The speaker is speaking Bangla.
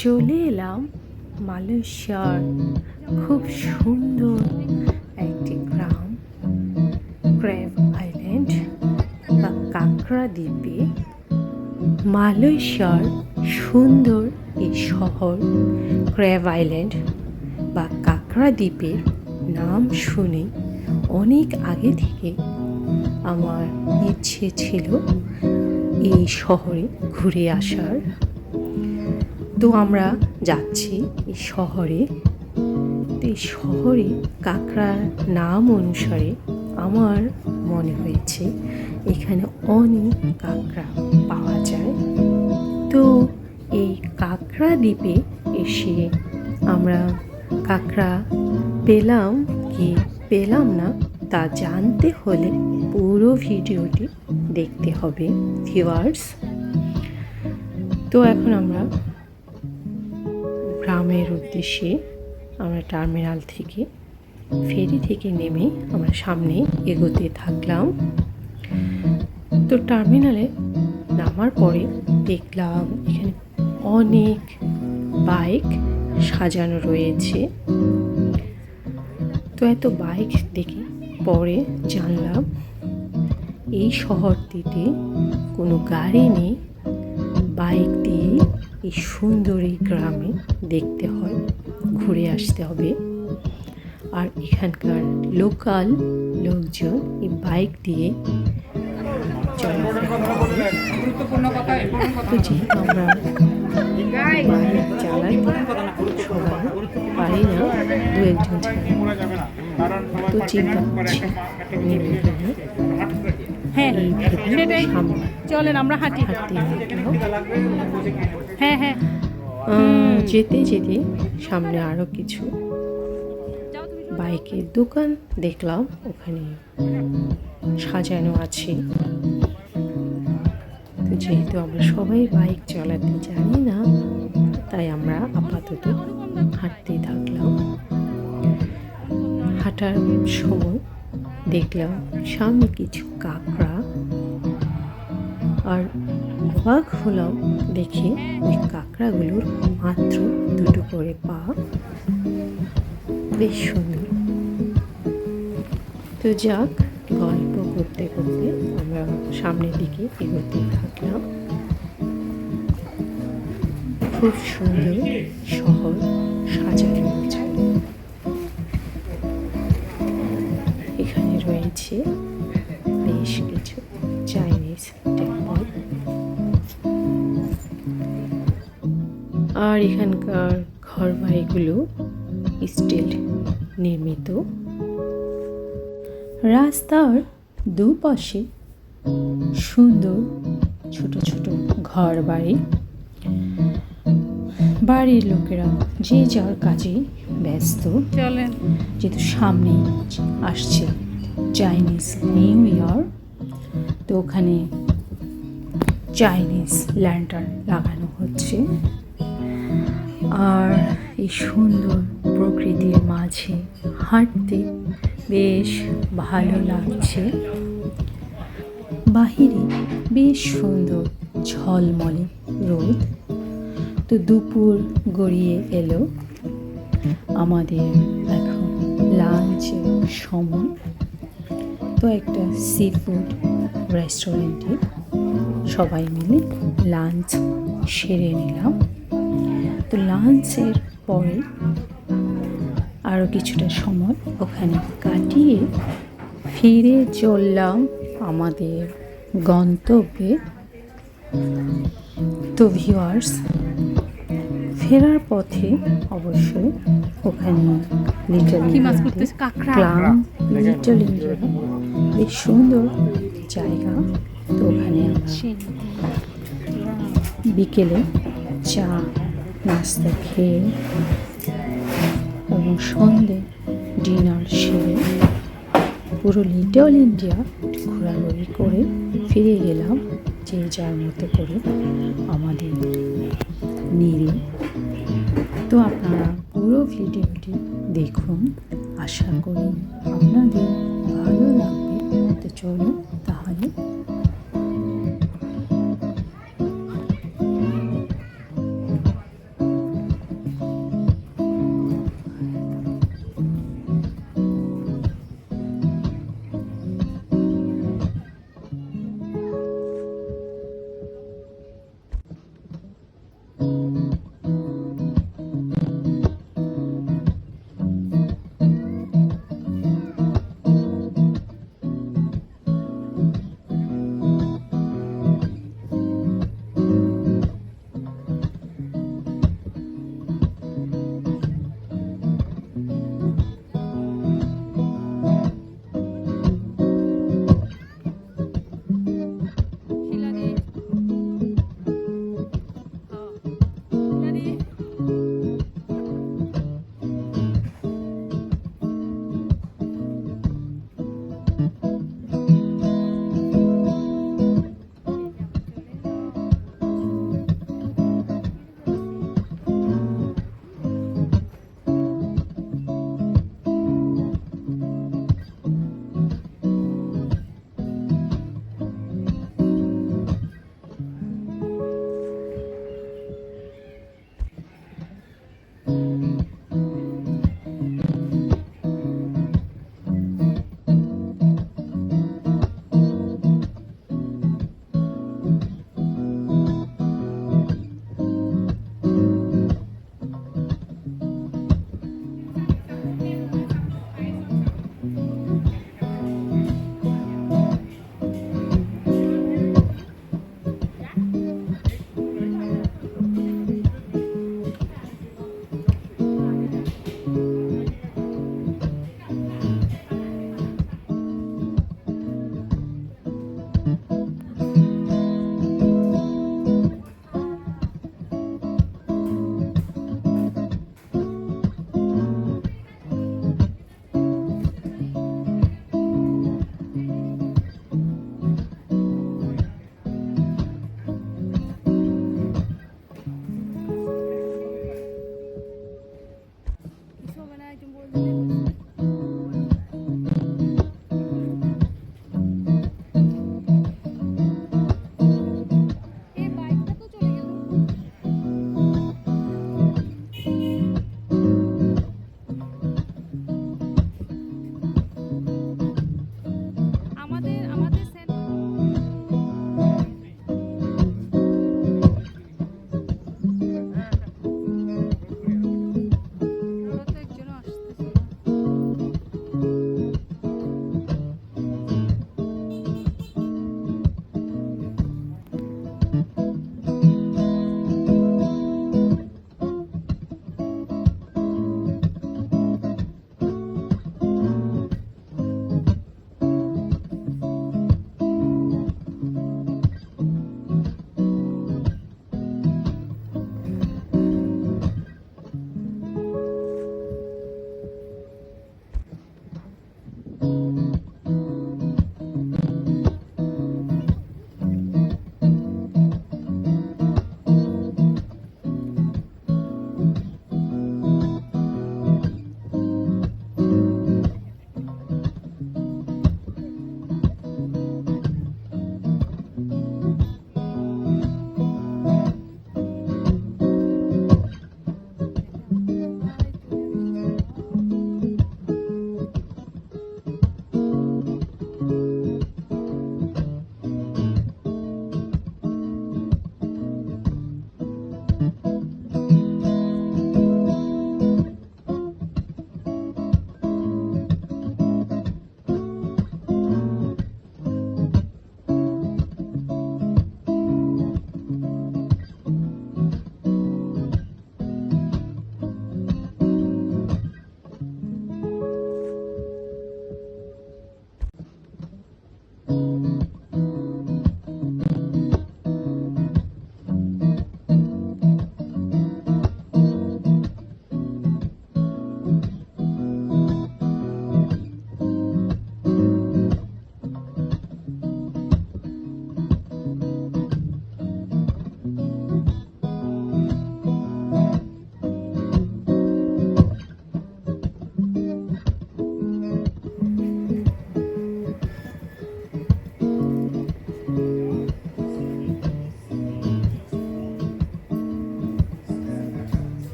চলে এলাম মালয়েশিয়ার খুব সুন্দর একটি গ্রাম ক্র্যাব আইল্যান্ড বা কাঁকড়া দ্বীপে। মালয়েশিয়ার সুন্দর এই শহর ক্র্যাব আইল্যান্ড বা কাঁকড়া দ্বীপের নাম শুনে অনেক আগে থেকে আমার ইচ্ছে ছিল এই শহরে ঘুরে আসার। তো আমরা যাচ্ছি এই শহরে। তো এই শহরে কাঁকড়ার নাম অনুসারে আমার মনে হয়েছে এখানে অনেক কাঁকড়া পাওয়া যায়। তো এই কাঁকড়া দ্বীপে এসে আমরা কাঁকড়া পেলাম কি পেলাম না তা জানতে হলে পুরো ভিডিওটি দেখতে হবে ভিউয়ার্স। তো এখন আমরা গ্রামের উদ্দেশ্যে আমরা টার্মিনাল থেকে ফেরি থেকে নেমে আমরা সামনে এগোতে থাকলাম। তো টার্মিনালে নামার পরে দেখলাম এখানে অনেক বাইক সাজানো রয়েছে। তো এত বাইক দেখে পরে জানলাম এই শহরটিতে কোনো গাড়ি নেই, বাইক দিয়ে এই সুন্দর এই গ্রামে দেখতে হয়, ঘুরে আসতে হবে। আর এখানকার লোকাল লোকজন এই বাইক দিয়ে চলাফেরা করে। তো যেহেতু আমরা বাইক চালাতে সবাই পারি না, দু একজন ছাড়া, তো চিন্তা করছি নেমে গেলে চলেন আমরা হাঁটি হাঁটতে হ্যাঁ হ্যাঁ যেতে যেতে সামনে আরও কিছু বাইকের দোকান দেখলাম, ওখানে সাজানো আছে। তো যেহেতু আমরা সবাই বাইক চালাতে জানি না, তাই আমরা আপাতত হাঁটতেই থাকলাম। হাঁটার সময় দেখলাম সামনে কিছু কাঁকড়া, আর অবাক হলাম দেখে ওই কাঁকড়াগুলোর মাত্র দুটো করে পা, বেশ সুন্দর। তো যাক, গল্প করতে করতে আমরা সামনের দিকে এগোতে থাকলাম। খুব সুন্দর শহর সাজানো আছে। এখানে রয়েছে বেশ কিছু চাইনিজ টেম্পল, আর এখানকার ঘর বাড়িগুলো স্টিল নির্মিত। রাস্তার দুপাশে সুন্দর ছোট ছোট ঘর বাড়ি, বাড়ির লোকেরা যে যার কাজে ব্যস্ত। চলেন, যেহেতু সামনে আসছে চাইনিজ নিউ ইয়ার, তো ওখানে চাইনিজ ল্যান্টার্ন লাগানো হচ্ছে। আর এই সুন্দর প্রকৃতির মাঝে হাঁটতে বেশ ভালো লাগছে। বাহিরে বেশ সুন্দর ঝলমলে রোদ। তো দুপুর গড়িয়ে এলো, আমাদের এখন লাঞ্চের সময়। তো একটা সি ফুড রেস্টুরেন্টে সবাই মিলে লাঞ্চ সেরে নিলাম। তো লাঞ্চের পরে আরও কিছুটা সময় ওখানে কাটিয়ে ফিরে চললাম আমাদের গন্তব্যে। তো ভিউয়ার্স, ফেরার পথে অবশ্যই ওখানে লিটল ইন্ডিয়া বেশ সুন্দর জায়গা। তো ওখানে আমরা বিকেলে চা নাস্তা খেয়ে এবং সন্ধে ডিনার সেরে পুরো লিটল ইন্ডিয়া ঘোরাঘুরি করে ফিরে গেলাম যে যার মতো করে আমাদের নিয়ে। তো আপনারা পুরো ভিডিওটি দেখুন, আশা করি আপনাদের ভালো লাগবে। তো চলুন তাহলে